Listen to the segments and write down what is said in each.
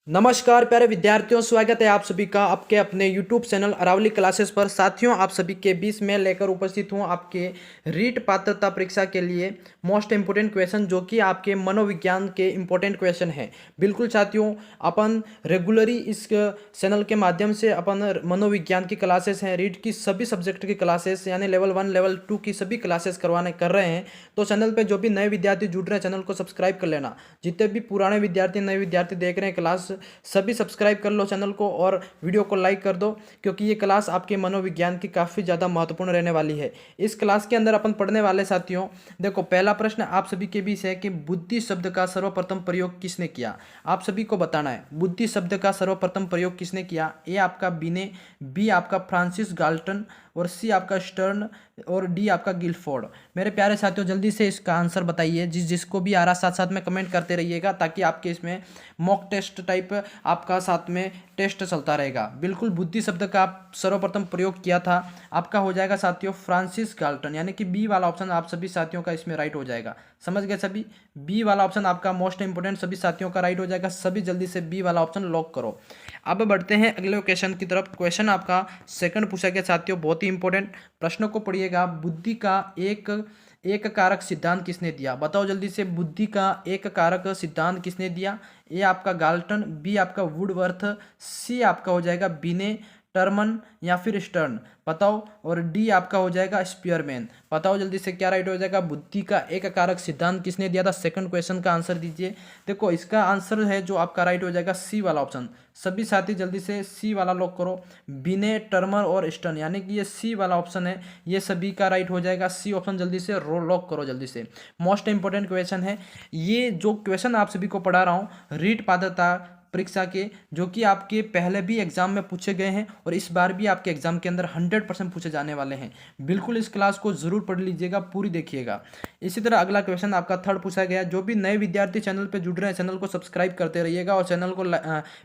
नमस्कार प्यारे विद्यार्थियों, स्वागत है आप सभी का आपके अपने YouTube चैनल अरावली क्लासेस पर। साथियों, आप सभी के बीच में लेकर उपस्थित हूं आपके रीट पात्रता परीक्षा के लिए मोस्ट इंपोर्टेंट क्वेश्चन, जो कि आपके मनोविज्ञान के इंपॉर्टेंट क्वेश्चन हैं। बिल्कुल साथियों, अपन रेगुलरली इस चैनल के माध्यम से अपन मनोविज्ञान की क्लासेस हैं, रीट की सभी सब्जेक्ट की क्लासेस यानी लेवल 1 लेवल 2 की सभी क्लासेस कर रहे हैं। तो चैनल पर जो भी नए विद्यार्थी जुड़ रहे हैं, चैनल को सब्सक्राइब कर लेना। जितने भी पुराने विद्यार्थी नए विद्यार्थी देख रहे हैं क्लास, सभी सब्सक्राइब कर लो चैनल को और वीडियो को लाइक कर दो, क्योंकि ये क्लास आपके मनोविज्ञान की काफ़ी ज़्यादा महत्वपूर्ण रहने वाली है। इस क्लास के अंदर अपन पढ़ने वाले साथियों, देखो पहला प्रश्न आप सभी के बीच है कि बुद्धि शब्द का सर्वप्रथम प्रयोग किसने किया। आप सभी को बताना है बुद्धि शब्द का सर्वप्रथम प्रयोग किसने किया। ए आपका बीने, बी आपका फ्रांसिस गाल्टन, और सी आपका स्टर्न, और डी आपका गिलफोर्ड। मेरे प्यारे साथियों, जल्दी से इसका आंसर बताइए। जिसको भी आ रहा साथ साथ में कमेंट करते रहिएगा, ताकि आपके इसमें मॉक टेस्ट टाइप आपका साथ में टेस्ट चलता रहेगा। बिल्कुल बुद्धि शब्द का सर्वप्रथम प्रयोग किया था आपका हो जाएगा साथियों फ्रांसिस गाल्टन, यानी कि बी वाला ऑप्शन आप सभी साथियों का इसमें राइट हो जाएगा। समझ गए सभी, बी वाला ऑप्शन आपका मोस्ट इंपोर्टेंट सभी साथियों का राइट हो जाएगा। सभी जल्दी से बी वाला ऑप्शन लॉक करो। अब बढ़ते हैं अगले क्वेश्चन की तरफ। क्वेश्चन आपका सेकंड पूछा गया साथियों, बहुत ही इंपॉर्टेंट प्रश्न को पढ़िएगा। बुद्धि का एक कारक सिद्धांत किसने दिया। बताओ जल्दी से, बुद्धि का एक कारक सिद्धांत किसने दिया। ए आपका गाल्टन, बी आपका वुडवर्थ, सी आपका हो जाएगा बिने टर्मन, या फिर स्टर्न। बताओ, और डी आपका हो जाएगा स्पीयरमैन। बताओ जल्दी से क्या राइट हो जाएगा। बुद्धि का एक कारक सिद्धांत किसने दिया था। सेकंड क्वेश्चन का आंसर दीजिए। देखो इसका आंसर है जो आपका राइट हो जाएगा सी वाला ऑप्शन। सभी साथी जल्दी से सी वाला लॉक करो, बिने टर्मर और स्टर्न, यानी कि ये सी वाला ऑप्शन है, ये सभी का राइट हो जाएगा। सी ऑप्शन जल्दी से लॉक करो जल्दी से। मोस्ट इंपोर्टेंट क्वेश्चन है ये। जो क्वेश्चन आप सभी को पढ़ा रहा हूँ रीट पात्रता परीक्षा के, जो कि आपके पहले भी एग्जाम में पूछे गए हैं और इस बार भी आपके एग्जाम के अंदर 100% पूछे जाने वाले हैं। बिल्कुल इस क्लास को जरूर पढ़ लीजिएगा, पूरी देखिएगा। इसी तरह अगला क्वेश्चन आपका थर्ड पूछा गया। जो भी नए विद्यार्थी चैनल पर जुड़ रहे हैं, चैनल को सब्सक्राइब करते रहिएगा और चैनल को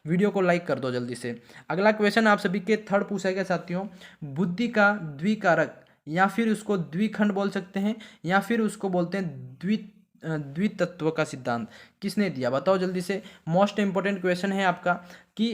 वीडियो को लाइक कर दो जल्दी से। अगला क्वेश्चन आप सभी के थर्ड पूछा गया साथियों, बुद्धि का द्विकारक, या फिर उसको द्विखंड बोल सकते हैं, या फिर उसको बोलते हैं द्वितत्व का सिद्धांत किसने दिया। बताओ जल्दी से। मोस्ट इंपोर्टेंट क्वेश्चन है आपका, कि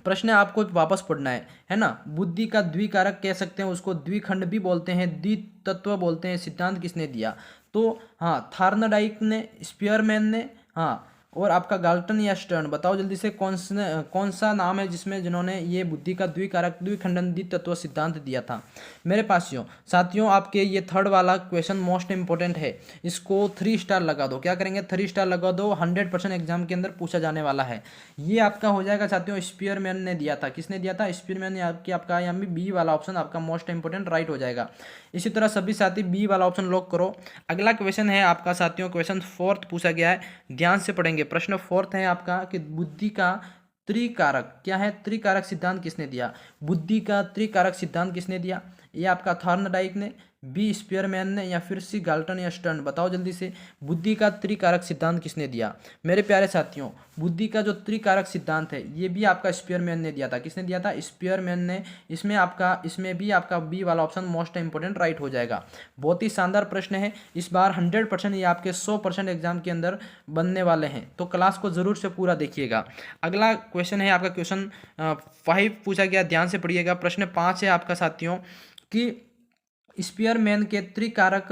प्रश्न आपको वापस पढ़ना है ना। बुद्धि का द्विकारक कह सकते हैं, उसको द्विखंड भी बोलते हैं, द्वितत्व बोलते हैं। सिद्धांत किसने दिया। तो हाँ, थार्नडाइक ने, स्पीयरमैन ने, हाँ, और आपका गाल्टन या स्टर्न। बताओ जल्दी से कौन सा नाम है जिन्होंने ये बुद्धि का द्विकारक द्विखंडन द्वितत्व सिद्धांत दिया था। मेरे पास साथियों आपके ये थर्ड वाला क्वेश्चन मोस्ट इंपोर्टेंट है। इसको 3 स्टार लगा दो। क्या करेंगे, 3 स्टार लगा दो। 100% एग्जाम के अंदर पूछा जाने वाला है। ये आपका हो जाएगा साथियों स्पीयरमैन ने दिया था। किसने दिया था, स्पीयरमैन ने। आपका यहाँ भी बी वाला ऑप्शन आपका मोस्ट इंपोर्टेंट राइट हो जाएगा। इसी तरह सभी साथी बी वाला ऑप्शन लॉक करो। अगला क्वेश्चन है आपका साथियों, क्वेश्चन फोर्थ पूछा गया है, ध्यान से पढ़ेंगे। प्रश्न फोर्थ है आपका कि बुद्धि का त्रिकारक क्या है, त्रिकारक सिद्धांत किसने दिया। बुद्धि का त्रिकारक सिद्धांत किसने दिया। ये आपका थॉर्नडाइक ने, बी स्पीयरमैन ने, या फिर सी गाल्टन या स्टर्न। बताओ जल्दी से, बुद्धि का त्रिकारक सिद्धांत किसने दिया। मेरे प्यारे साथियों, बुद्धि का जो त्रिकारक सिद्धांत है ये भी आपका स्पीयरमैन ने दिया था। किसने दिया था, स्पीयरमैन ने। इसमें भी आपका बी वाला ऑप्शन मोस्ट इंपोर्टेंट राइट हो जाएगा। बहुत ही शानदार प्रश्न है। इस बार 100% ये आपके 100% एग्जाम के अंदर बनने वाले हैं, तो क्लास को जरूर से पूरा देखिएगा। अगला क्वेश्चन है आपका क्वेश्चन 5 पूछा गया, ध्यान से पढ़िएगा। प्रश्न 5 है आपका साथियों, कि स्पीयरमैन के त्रिकारक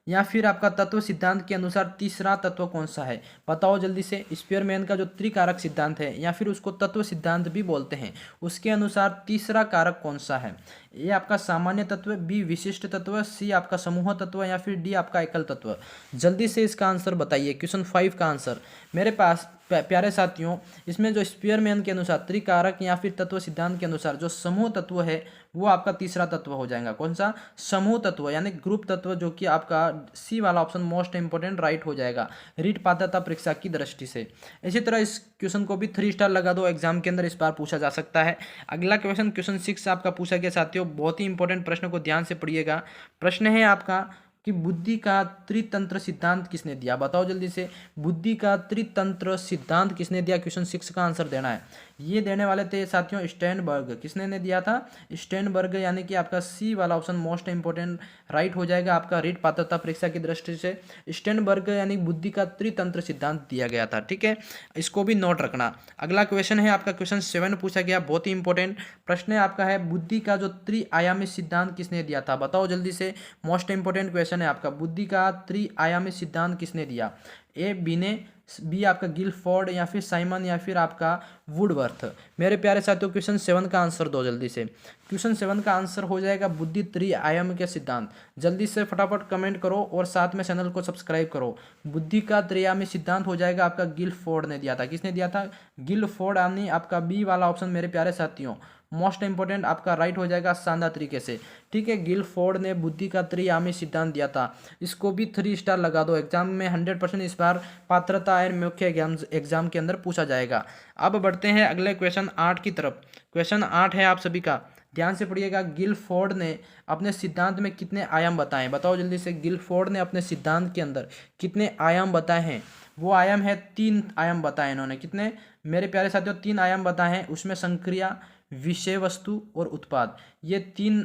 या फिर आपका तत्व सिद्धांत के अनुसार तीसरा तत्व कौन सा है। बताओ जल्दी से। स्पीयरमैन का जो त्रिकारक सिद्धांत है, या फिर उसको तत्व सिद्धांत भी बोलते हैं, उसके अनुसार तीसरा कारक कौन सा है। ए आपका सामान्य तत्व, बी विशिष्ट तत्व, सी आपका समूह तत्व, या फिर डी आपका एकल तत्व। जल्दी से इसका आंसर बताइए। क्वेश्चन 5 का आंसर मेरे पास प्यारे साथियों, इसमें जो स्पीयरमैन के अनुसार त्रिकारक या फिर तत्व सिद्धांत के अनुसार जो समूह तत्व है वो आपका तीसरा तत्व हो जाएगा। कौन सा, समूह तत्व, यानी ग्रुप तत्व, जो कि आपका सी वाला ऑप्शन मोस्ट इंपोर्टेंट राइट हो जाएगा रीट पात्रता परीक्षा की दृष्टि से। इसी तरह इस क्वेश्चन को भी 3 स्टार लगा दो, एग्जाम के अंदर इस बार पूछा जा सकता है। अगला क्वेश्चन 6 आपका पूछा गया साथियों, बहुत ही इंपॉर्टेंट प्रश्न को ध्यान से पढ़िएगा। प्रश्न है आपका कि बुद्धि का त्रितंत्र सिद्धांत किसने दिया। बताओ जल्दी से, बुद्धि का त्रितंत्र सिद्धांत किसने दिया। क्वेश्चन 6 का आंसर देना है। ये देने वाले थे साथियों स्टेनबर्ग। किसने ने दिया था? स्टेनबर्ग, यानी कि आपका सी वाला ऑप्शन मोस्ट इंपोर्टेंट राइट हो जाएगा आपका रीट पात्रता परीक्षा की दृष्टि से। स्टेनबर्ग यानी बुद्धि का त्रितंत्र सिद्धांत दिया गया था, ठीक है, इसको भी नोट रखना। अगला क्वेश्चन है आपका क्वेश्चन 7 पूछा गया, बहुत ही इंपॉर्टेंट प्रश्न है आपका, है बुद्धि का जो त्रिआयामी सिद्धांत किसने दिया था? बताओ जल्दी से, मोस्ट इंपोर्टेंट क्वेश्चन है आपका, बुद्धि का त्रिआयामी सिद्धांत किसने दिया? ए बी ने, बी आपका गिलफोर्ड, या फिर साइमन, या फिर आपका वुडवर्थ। मेरे प्यारे साथियों क्वेश्चन 7 का आंसर दो जल्दी से। क्वेश्चन 7 का आंसर हो जाएगा बुद्धि त्रिआयामी के सिद्धांत। जल्दी से फटाफट कमेंट करो और साथ में चैनल को सब्सक्राइब करो। बुद्धि का त्रिआयामी सिद्धांत हो जाएगा आपका गिलफोर्ड ने दिया था। किसने दिया था? गिलफोर्ड, यानी आपका बी वाला ऑप्शन मेरे प्यारे साथियों मोस्ट इंपोर्टेंट आपका राइट हो जाएगा शानदार तरीके से, ठीक है। गिलफोर्ड ने बुद्धि का त्रिआयामी सिद्धांत दिया था। इसको भी 3 स्टार लगा दो, एग्जाम में 100% इस बार पात्रता और मुख्य एग्जाम के अंदर पूछा जाएगा। अब बढ़ते हैं अगले क्वेश्चन 8 की तरफ। क्वेश्चन 8 है आप सभी का, ध्यान से पढ़िएगा। गिलफोर्ड ने अपने सिद्धांत में कितने आयाम बताए? बताओ जल्दी से, गिलफोर्ड ने अपने सिद्धांत के अंदर कितने आयाम बताए हैं? वो आयाम है 3 आयाम बताए इन्होंने। कितने मेरे प्यारे साथियों? 3 आयाम बताए हैं, उसमें संक्रिया, विषय वस्तु और उत्पाद, ये 3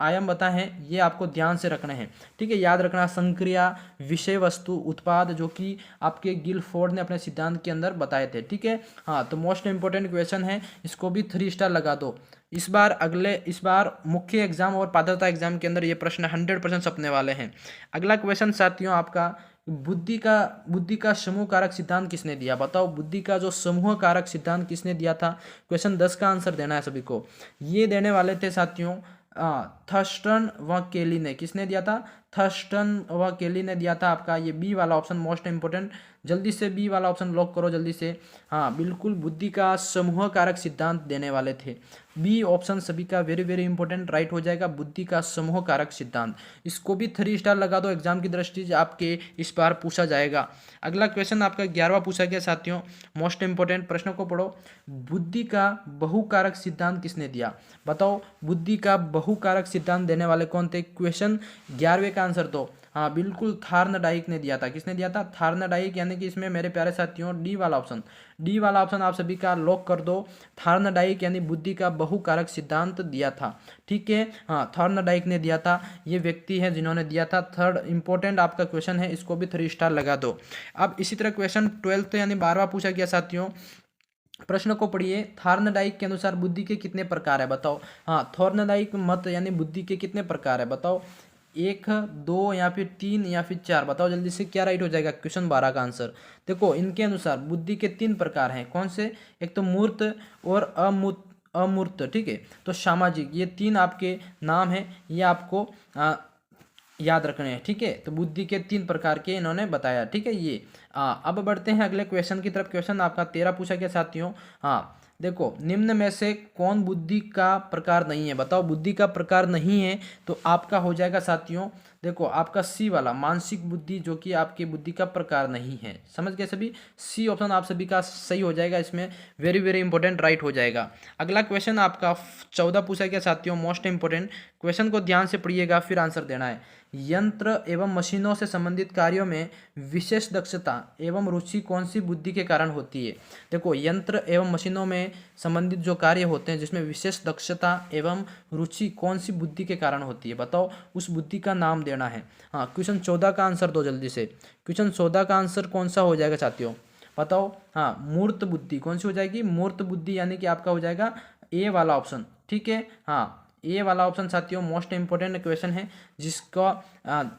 आयाम बताए हैं, ये आपको ध्यान से रखने हैं, ठीक है, याद रखना। संक्रिया, विषय वस्तु, उत्पाद, जो कि आपके गिलफोर्ड ने अपने सिद्धांत के अंदर बताए थे, ठीक है। हाँ, तो मोस्ट इंपोर्टेंट क्वेश्चन है, इसको भी 3 स्टार लगा दो। इस बार मुख्य एग्जाम और पात्रता एग्जाम के अंदर ये प्रश्न 100% छपने वाले हैं। अगला क्वेश्चन साथियों आपका, बुद्धि का समूह कारक सिद्धांत किसने दिया? बताओ बुद्धि का जो समूह कारक सिद्धांत किसने दिया था? क्वेश्चन 10 का आंसर देना है सभी को। ये देने वाले थे साथियों थर्स्टन व केली ने। किसने दिया था? थर्स्टन व केली ने दिया था आपका। ये बी वाला ऑप्शन मोस्ट इंपोर्टेंट, जल्दी से बी वाला ऑप्शन लॉक करो जल्दी से। हाँ बिल्कुल, बुद्धि का समूह कारक सिद्धांत देने वाले थे। बी ऑप्शन सभी का वेरी वेरी इंपॉर्टेंट राइट हो जाएगा, बुद्धि का समूह कारक सिद्धांत। इसको भी 3 स्टार लगा दो, एग्जाम की दृष्टि से आपके इस बार पूछा जाएगा। अगला क्वेश्चन आपका 11वां पूछा गया साथियों, मोस्ट इंपोर्टेंट प्रश्नों को पढ़ो। बुद्धि का बहुकारक सिद्धांत किसने दिया? बताओ बुद्धि का बहुकारक सिद्धांत देने वाले कौन थे? क्वेश्चन 11वें का आंसर दो। हाँ बिल्कुल, थार्नडाइक ने दिया था। किसने दिया था? थार्नडाइक, यानी कि इसमें मेरे प्यारे साथियों डी वाला ऑप्शन आप सभी का लॉक कर दो। थार्नडाइक यानी बुद्धि का बहुकारक सिद्धांत दिया था, ठीक है। हाँ, थार्नडाइक ने दिया था, ये व्यक्ति है जिन्होंने दिया था। थर्ड इंपॉर्टेंट आपका क्वेश्चन है, इसको भी 3 स्टार लगा दो। अब इसी तरह क्वेश्चन 12 यानी 12वां पूछा गया साथियों। प्रश्न को पढ़िए, थार्नडाइक के अनुसार बुद्धि के कितने प्रकार है? बताओ। हाँ, थार्नडाइक मत यानी बुद्धि के कितने प्रकार है? बताओ, 1, 2 या फिर 3 या फिर 4? बताओ जल्दी से, क्या राइट हो जाएगा क्वेश्चन 12 का आंसर? देखो, इनके अनुसार बुद्धि के 3 प्रकार हैं। कौन से? एक तो मूर्त और अमूर्त, ठीक है। तो सामाजिक, ये 3 आपके नाम हैं, ये आपको याद रखने हैं, ठीक है। तो बुद्धि के 3 प्रकार के इन्होंने बताया, ठीक है। ये अब बढ़ते हैं अगले क्वेश्चन की तरफ। क्वेश्चन आपका 13 पूछा गया साथियों। हाँ देखो, निम्न में से कौन बुद्धि का प्रकार नहीं है? बताओ, बुद्धि का प्रकार नहीं है तो आपका हो जाएगा साथियों, देखो आपका सी वाला मानसिक बुद्धि, जो कि आपकी बुद्धि का प्रकार नहीं है। समझ गए सभी? सी ऑप्शन आप सभी का सही हो जाएगा, इसमें वेरी वेरी इंपॉर्टेंट राइट हो जाएगा। अगला क्वेश्चन आपका 14 पूछा गया साथियों, मोस्ट इंपॉर्टेंट क्वेश्चन को ध्यान से पढ़िएगा, फिर आंसर देना है। यंत्र एवं मशीनों से संबंधित कार्यों में विशेष दक्षता एवं रुचि कौन सी बुद्धि के कारण होती है? देखो, यंत्र एवं मशीनों में संबंधित जो कार्य होते हैं जिसमें विशेष दक्षता एवं रुचि कौन सी बुद्धि के कारण होती है? बताओ, उस बुद्धि का नाम देना है। हाँ, क्वेश्चन 14 का आंसर दो जल्दी से। क्वेश्चन 14 का आंसर कौन सा हो जाएगा साथियों? बताओ। हाँ, मूर्त बुद्धि। कौन सी हो जाएगी? मूर्त बुद्धि, यानी कि आपका हो जाएगा ए वाला ऑप्शन, ठीक है। हाँ, ये वाला ऑप्शन साथियों मोस्ट इंपोर्टेंट क्वेश्चन है, जिसका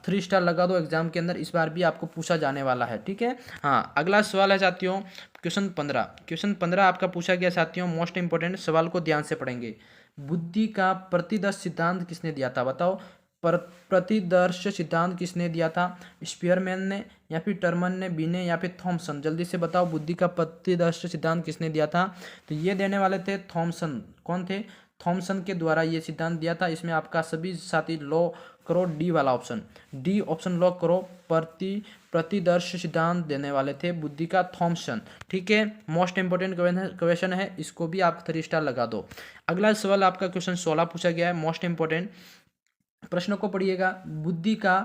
3 स्टार लगा दो, एग्जाम के अंदर इस बार भी आपको पूछा जाने वाला है, ठीक है। हाँ, अगला सवाल है साथियों क्वेश्चन 15। क्वेश्चन 15 आपका पूछा गया साथियों, मोस्ट इंपोर्टेंट सवाल को ध्यान से पढ़ेंगे। बुद्धि का प्रतिदर्श सिद्धांत किसने दिया था? बताओ, प्रतिदर्श सिद्धांत किसने दिया था? स्पीयरमैन ने, या फिर टर्मन ने, बी ने, या फिर थॉमसन? जल्दी से बताओ, बुद्धि का प्रतिदर्श सिद्धांत किसने दिया था? तो ये देने वाले थे थॉमसन। कौन थे? थॉमसन के द्वारा ये सिद्धांत दिया था। इसमें आपका सभी साथी लॉ करो डी वाला ऑप्शन, डी ऑप्शन लॉक करो। प्रतिदर्श सिद्धांत देने वाले थे बुद्धि का थॉमसन, ठीक है। मोस्ट इंपोर्टेंट क्वेश्चन है, इसको भी आप 3 स्टार लगा दो। अगला सवाल आपका क्वेश्चन 16 पूछा गया है, मोस्ट इंपोर्टेंट प्रश्न को पढ़िएगा। बुद्धि का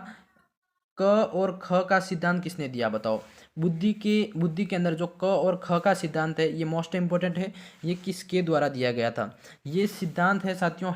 क और ख का सिद्धांत किसने दिया? बताओ, बुद्धि के अंदर जो क और ख का सिद्धांत है ये मोस्ट इंपॉर्टेंट है। ये किसके द्वारा दिया गया था? ये सिद्धांत है साथियों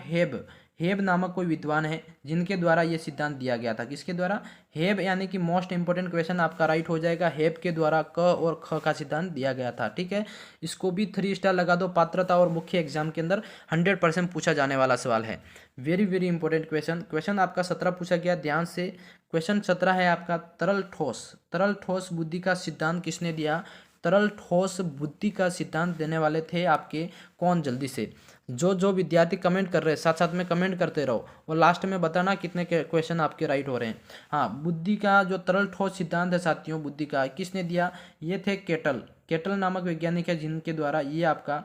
हेब नामक कोई विद्वान है जिनके द्वारा ये सिद्धांत दिया गया था। किसके द्वारा? हेब, यानी कि मोस्ट इंपॉर्टेंट क्वेश्चन आपका राइट हो जाएगा। हेब के द्वारा क और ख का सिद्धांत दिया गया था। ठीक है, इसको भी 3 स्टार लगा दो। पात्रता और मुख्य एग्जाम के अंदर 100% पूछा जाने वाला सवाल है। वेरी वेरी इंपॉर्टेंट क्वेश्चन आपका 17 पूछा गया, ध्यान से। क्वेश्चन 17 है आपका तरल ठोस बुद्धि का सिद्धांत किसने दिया? तरल ठोस बुद्धि का सिद्धांत देने वाले थे आपके कौन? जल्दी से जो विद्यार्थी कमेंट कर रहे हैं साथ साथ में कमेंट करते रहो और लास्ट में बताना कितने क्वेश्चन आपके राइट हो रहे हैं। हाँ, बुद्धि का जो तरल ठोस सिद्धांत है साथियों बुद्धि का, किसने दिया? ये थे केटल नामक वैज्ञानिक है जिनके द्वारा ये आपका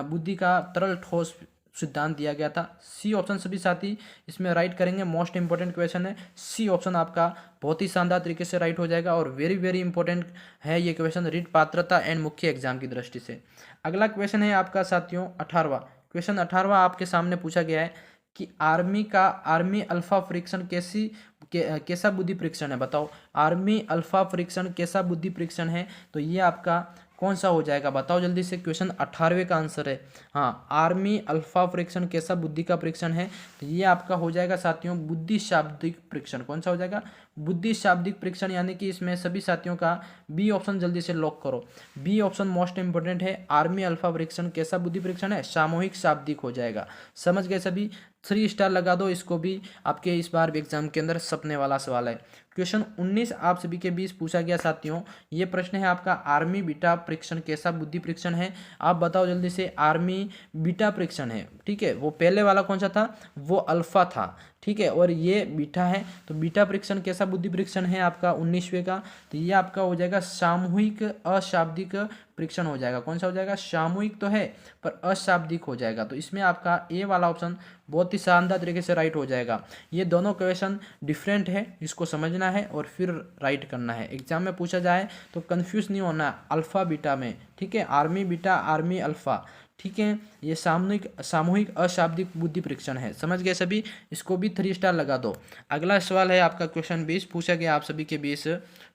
बुद्धि का तरल ठोस सिद्धांत दिया गया था। सी ऑप्शन सभी साथी इसमें राइट करेंगे। मोस्ट इंपॉर्टेंट क्वेश्चन है, सी ऑप्शन आपका बहुत ही शानदार तरीके से राइट हो जाएगा और वेरी वेरी इंपॉर्टेंट है ये क्वेश्चन रीट पात्रता एंड मुख्य एग्जाम की दृष्टि से। अगला क्वेश्चन है आपका साथियों 18वां क्वेश्चन। 18वां आपके सामने पूछा गया है कि आर्मी अल्फा फ्रिक्शन कैसा बुद्धि परीक्षण है? बताओ, आर्मी अल्फा फ्रिक्शन कैसा बुद्धि परीक्षण है? तो ये आपका कौन सा हो जाएगा? बताओ जल्दी से। क्वेश्चन 18वें का आंसर है। हाँ, आर्मी अल्फा परीक्षण कैसा बुद्धि का परीक्षण है? तो ये आपका हो जाएगा साथियों बुद्धि शाब्दिक परीक्षण। कौन सा हो जाएगा? बुद्धि शाब्दिक परीक्षण, यानी कि इसमें सभी साथियों का बी ऑप्शन जल्दी से लॉक करो। बी ऑप्शन मोस्ट इंपोर्टेंट है। आर्मी अल्फा परीक्षण कैसा बुद्धि परीक्षण है? सामूहिक शाब्दिक हो जाएगा। समझ गए सभी? 3 स्टार लगा दो इसको भी, आपके इस बार एग्जाम के अंदर सपने वाला सवाल है। क्वेश्चन 19 आप सभी के बीच पूछा गया साथियों। ये प्रश्न है आपका आर्मी बीटा परीक्षण कैसा बुद्धि परीक्षण है? आप बताओ जल्दी से। आर्मी बीटा परीक्षण है, ठीक है। वो पहले वाला कौन सा था? वो अल्फा था, ठीक है, और ये बीटा है। तो बीटा परीक्षण कैसा बुद्धि परीक्षण है आपका 19वें का? तो ये आपका हो जाएगा सामूहिक अशाब्दिक परीक्षण हो जाएगा। कौन सा हो जाएगा? सामूहिक तो है पर अशाब्दिक हो जाएगा। तो इसमें आपका ए वाला ऑप्शन बहुत ही शानदार तरीके से राइट हो जाएगा। ये दोनों क्वेश्चन डिफरेंट है, इसको समझना है और फिर राइट करना है। एग्जाम में पूछा जाए तो कंफ्यूज नहीं होना अल्फा बीटा में, ठीक है। आर्मी बीटा, आर्मी अल्फा, ठीक है। ये सामूहिक अशाब्दिक बुद्धि परीक्षण है। समझ गए सभी? इसको भी 3 स्टार लगा दो। अगला सवाल है आपका क्वेश्चन 20 पूछा गया आप सभी के बीच।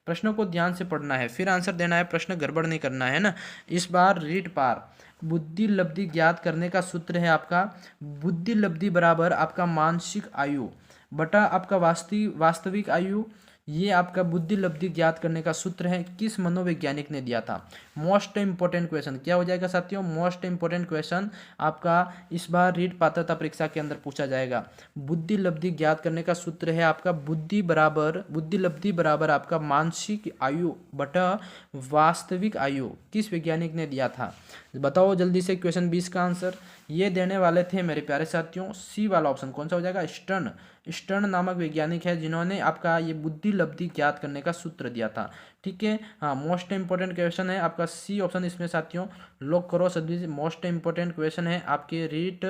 प्रश्नों को ध्यान से पढ़ना है, फिर आंसर देना है, प्रश्न गड़बड़ नहीं करना है ना। इस बार रीड पार बुद्धि लब्धि ज्ञात करने का सूत्र है आपका बुद्धि लब्धि बराबर आपका मानसिक आयु बटा आपका वास्तविक आयु। ये आपका बुद्धि लब्धि ज्ञात करने का सूत्र है। किस मनोवैज्ञानिक ने दिया था? मोस्ट इंपोर्टेंट क्वेश्चन क्या हो जाएगा साथियों? मोस्ट इंपोर्टेंट क्वेश्चन आपका इस बार रीट पात्रता परीक्षा के अंदर पूछा जाएगा। बुद्धि लब्धि ज्ञात करने का सूत्र है आपका बुद्धि लब्धि बराबर आपका मानसिक आयु बटा वास्तविक आयु। किस वैज्ञानिक ने दिया था? बताओ जल्दी से क्वेश्चन 20 का आंसर। ये देने वाले थे मेरे प्यारे साथियों सी वाला ऑप्शन। कौन सा हो जाएगा? स्टर्न नामक वैज्ञानिक है जिन्होंने आपका ये बुद्धि लब्धि ज्ञात करने का सूत्र दिया था, ठीक है। हाँ, मोस्ट इंपोर्टेंट क्वेश्चन है आपका सी ऑप्शन, इसमें साथियों लॉक करो सभी। मोस्ट इंपोर्टेंट क्वेश्चन है आपके रीट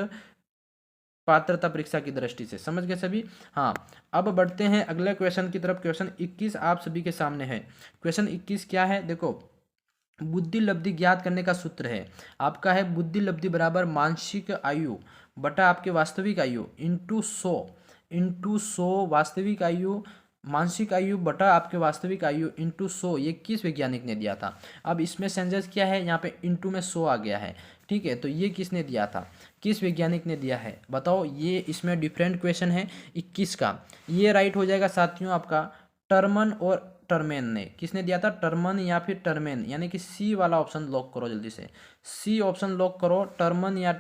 पात्रता परीक्षा की दृष्टि से। समझ गए सभी? हाँ, अब बढ़ते हैं अगले क्वेश्चन की तरफ। क्वेश्चन 21 आप सभी के सामने है। क्वेश्चन 21 क्या है? देखो, बुद्धि लब्धि ज्ञात करने का सूत्र है आपका है बुद्धि लब्धि बराबर मानसिक आयु बटा आपके वास्तविक आयु इंटू 100 वास्तविक आयु मानसिक आयु बटा आपके वास्तविक आयु इंटू 100। ये किस वैज्ञानिक ने दिया था? अब इसमें सेंसेस क्या है? यहाँ पे इंटू में 100 आ गया है, ठीक है। तो ये किसने दिया था? किस वैज्ञानिक ने दिया है? बताओ। ये इसमें डिफरेंट क्वेश्चन है 21 का। ये राइट हो जाएगा साथियों आपका टर्मन और टर्मेन ने। किसने दिया था? टर्मन या फिर टर्मेन, यानी कि सी वाला ऑप्शन लॉक करो जल्दी से। सी ऑप्शन लॉक करो, टर्मन या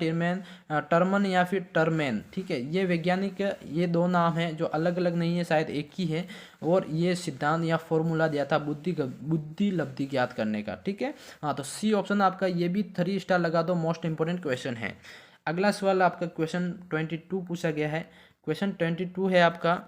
फिर टर्मेन, ठीक है। ये वैज्ञानिक, ये दो नाम हैं जो अलग अलग नहीं है, शायद एक ही है। और ये सिद्धांत या फॉर्मूला दिया था बुद्धि लब्धि ज्ञात करने का, ठीक है। हाँ, तो सी ऑप्शन आपका ये भी 3 स्टार लगा दो। मोस्ट इंपोर्टेंट क्वेश्चन है। अगला सवाल आपका क्वेश्चन 22 पूछा गया है। क्वेश्चन 22 है आपका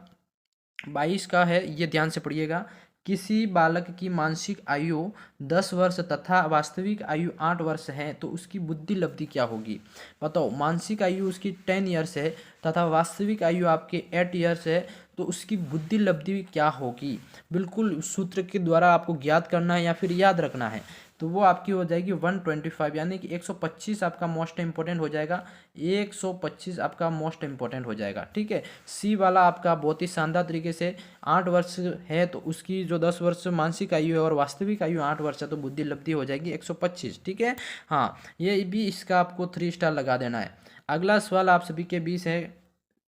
22 का है, ये ध्यान से पढ़िएगा। किसी बालक की मानसिक आयु 10 वर्ष तथा वास्तविक आयु 8 वर्ष है तो उसकी बुद्धि लब्धि क्या होगी? बताओ। मानसिक आयु उसकी 10 ईयर्स है तथा वास्तविक आयु आपके 8 ईयर्स है, तो उसकी बुद्धि लब्धि क्या होगी? बिल्कुल सूत्र के द्वारा आपको ज्ञात करना है या फिर याद रखना है। तो वो आपकी हो जाएगी 125, यानी कि 125 आपका मोस्ट इंपॉर्टेंट हो जाएगा, 125 आपका मोस्ट इंपॉर्टेंट हो जाएगा। ठीक है, सी वाला आपका बहुत ही शानदार तरीके से 8 वर्ष है तो उसकी जो 10 वर्ष मानसिक आयु है और वास्तविक आयु 8 वर्ष है तो बुद्धि लब्धि हो जाएगी 125। ठीक है, हाँ ये भी इसका आपको 3 स्टार लगा देना है। अगला सवाल आप सभी के 20 है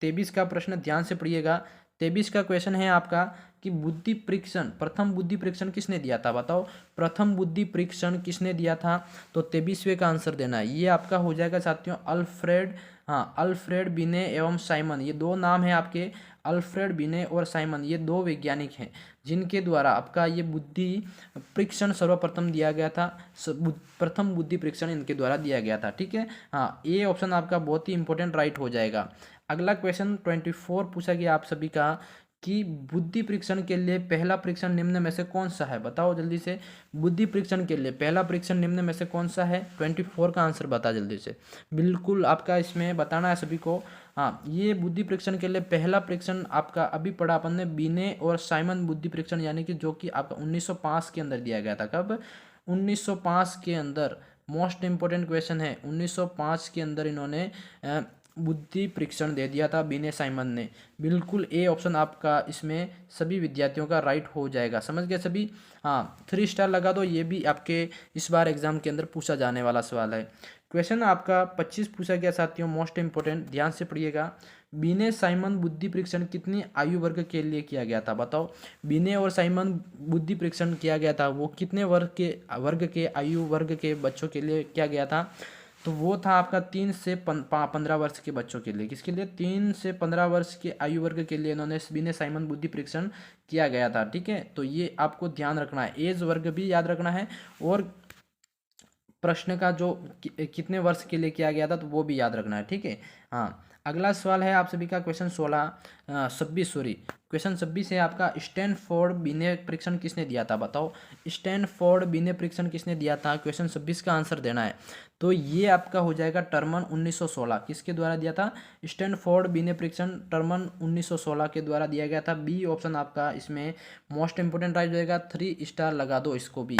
23 का प्रश्न ध्यान से पढ़िएगा। 23 का क्वेश्चन है आपका कि बुद्धि परीक्षण, प्रथम बुद्धि परीक्षण किसने दिया था, बताओ प्रथम बुद्धि परीक्षण किसने दिया था। तो 23वें का आंसर देना है। ये आपका हो जाएगा साथियों अल्फ्रेड, हाँ अल्फ्रेड बिने एवं साइमन, ये दो नाम है आपके, अल्फ्रेड बिने और साइमन, ये दो वैज्ञानिक हैं जिनके द्वारा आपका ये बुद्धि परीक्षण सर्वप्रथम दिया गया था। प्रथम बुद्धि परीक्षण इनके द्वारा दिया गया था। ठीक है, हाँ ये ऑप्शन आपका बहुत ही इंपॉर्टेंट राइट हो जाएगा। अगला क्वेश्चन 24 पूछा गया आप सभी का कि बुद्धि परीक्षण के लिए पहला परीक्षण निम्न में से कौन सा है, बताओ जल्दी से। बुद्धि परीक्षण के लिए पहला परीक्षण निम्न में से कौन सा है, 24 का आंसर बता जल्दी से, बिल्कुल आपका इसमें बताना है सभी को। हाँ ये बुद्धि परीक्षण के लिए पहला परीक्षण आपका अभी पढ़ा अपन ने बिने और साइमन बुद्धि परीक्षण, यानी कि जो कि आपका 1905 के अंदर दिया गया था। कब, 1905 के अंदर। मोस्ट इंपोर्टेंट क्वेश्चन है, 1905 के अंदर इन्होंने बुद्धि परीक्षण दे दिया था बिने साइमन ने। बिल्कुल ए ऑप्शन आपका इसमें सभी विद्यार्थियों का राइट हो जाएगा, समझ गए सभी। हाँ 3 स्टार लगा दो, ये भी आपके इस बार एग्जाम के अंदर पूछा जाने वाला सवाल है। क्वेश्चन आपका 25 पूछा गया साथियों, मोस्ट इंपोर्टेंट, ध्यान से पढ़िएगा। बिने साइमन बुद्धि परीक्षण कितनी आयु वर्ग के लिए किया गया था, बताओ। बिने और साइमन बुद्धि परीक्षण किया गया था, वो कितने वर्ग के आयु वर्ग के बच्चों के लिए किया गया था। तो वो था आपका 3 से 15 वर्ष के बच्चों के लिए। किसके लिए, 3 से 15 वर्ष के आयु वर्ग के लिए इन्होंने बिने साइमन बुद्धि परीक्षण किया गया था। ठीक है, तो ये आपको ध्यान रखना है, एज वर्ग भी याद रखना है और प्रश्न का जो कितने वर्ष के लिए किया गया था तो वो भी याद रखना है। ठीक है, हाँ अगला सवाल है आप सभी का क्वेश्चन 26 सॉरी क्वेश्चन 26 है आपका, स्टैनफोर्ड बिने परीक्षण किसने दिया था, बताओ। स्टैनफोर्ड बिने परीक्षण किसने दिया था, क्वेश्चन 26 का आंसर देना है। तो ये आपका हो जाएगा टर्मन 1916, किसके द्वारा दिया था, स्टैनफोर्ड बिने परीक्षण टर्मन 1916 के द्वारा दिया गया था। बी ऑप्शन आपका इसमें मोस्ट इंपोर्टेंट राइट जाएगा, 3 स्टार लगा दो इसको भी।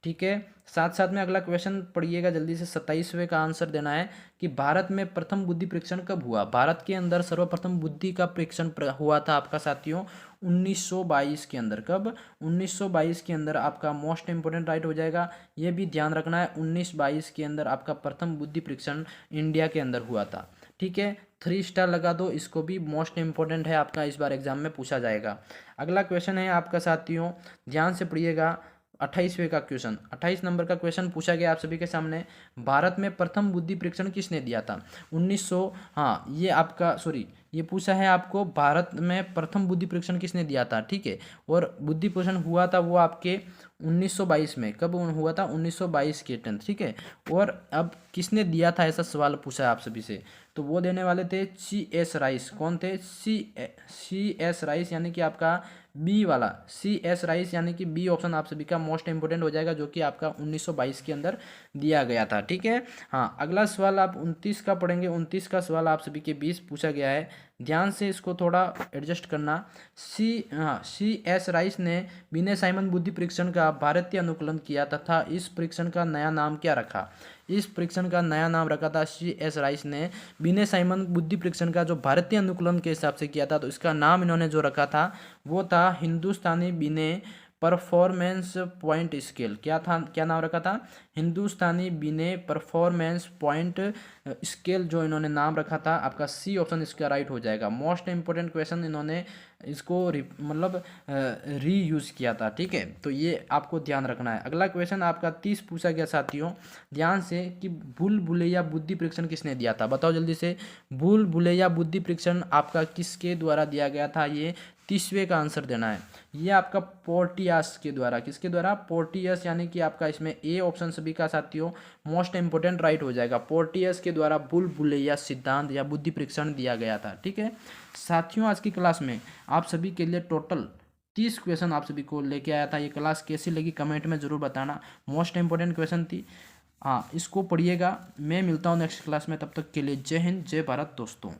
ठीक है, साथ साथ में अगला क्वेश्चन पढ़िएगा जल्दी से, 27वें का आंसर देना है कि भारत में प्रथम बुद्धि परीक्षण कब हुआ। भारत के अंदर सर्वप्रथम बुद्धि का परीक्षण हुआ था आपका साथियों 1922 के अंदर। कब, 1922 के अंदर आपका मोस्ट इंपोर्टेंट राइट हो जाएगा। ये भी ध्यान रखना है, 1922 के अंदर आपका प्रथम बुद्धि परीक्षण इंडिया के अंदर हुआ था। ठीक है, 3 स्टार लगा दो इसको भी, मोस्ट इंपोर्टेंट है आपका, इस बार एग्जाम में पूछा जाएगा। अगला क्वेश्चन है आपका साथियों, ध्यान से पढ़िएगा, 28वें का क्वेश्चन, 28 नंबर का क्वेश्चन पूछा गया आप सभी के सामने। भारत में प्रथम बुद्धि परीक्षण किसने दिया था, 1900, हाँ ये आपका सॉरी ये पूछा है आपको, भारत में प्रथम बुद्धि परीक्षण किसने दिया था। ठीक है, और बुद्धि परीक्षण हुआ था वो आपके 1922 में। कब हुआ था, 1922 के 10th। ठीक है, और अब किसने दिया था ऐसा सवाल पूछा है आप सभी से, तो वो देने वाले थे CS राइस। कौन थे, CS राइस, यानी कि आपका बी वाला CS राइस, यानी कि बी ऑप्शन आप सभी का मोस्ट इंपोर्टेंट हो जाएगा, जो कि आपका 1922 के अंदर दिया गया था। ठीक है, हाँ अगला सवाल आप 29 का पढ़ेंगे। 29 का सवाल आप सभी के 20 पूछा गया है, ध्यान से इसको थोड़ा एडजस्ट करना। CS राइस ने बिने साइमन बुद्धि परीक्षण का भारतीय अनुकूलन किया तथा इस परीक्षण का नया नाम क्या रखा। इस परीक्षण का नया नाम रखा था CS राइस ने बिने साइमन बुद्धि परीक्षण का जो भारतीय अनुकूलन के हिसाब से किया था, तो इसका नाम इन्होंने जो रखा था वो था हिंदुस्तानी बिने परफॉर्मेंस पॉइंट स्केल। क्या था, क्या नाम रखा था, हिंदुस्तानी बिने परफॉर्मेंस पॉइंट स्केल, जो इन्होंने नाम रखा था। आपका सी ऑप्शन इसका राइट हो जाएगा। मोस्ट इंपोर्टेंट क्वेश्चन इन्होंने इसको मतलब रीयूज़ किया था। ठीक है, तो ये आपको ध्यान रखना है। अगला क्वेश्चन आपका 30 पूछा गया साथियों, ध्यान से कि भूल भुलैया बुद्धि परीक्षण किसने दिया था, बताओ जल्दी से। भूल भुलैया बुद्धि परीक्षण आपका किसके द्वारा दिया गया था, ये 30वें का आंसर देना है। ये आपका पोर्टियस के द्वारा, किसके द्वारा, पोर्टियस, यानी कि आपका इसमें ए ऑप्शन सभी का साथियों मोस्ट इंपोर्टेंट राइट हो जाएगा। पोर्टियस के द्वारा भूल भुलैया सिद्धांत या बुद्धि परीक्षण दिया गया था। ठीक है साथियों, आज की क्लास में आप सभी के लिए टोटल 30 क्वेश्चन आप सभी को लेके आया था। ये क्लास कैसी लगी कमेंट में ज़रूर बताना, मोस्ट इंपोर्टेंट क्वेश्चन थी। हाँ इसको पढ़िएगा। मैं मिलता हूँ नेक्स्ट क्लास में, तब तक के लिए जय हिंद जय भारत दोस्तों।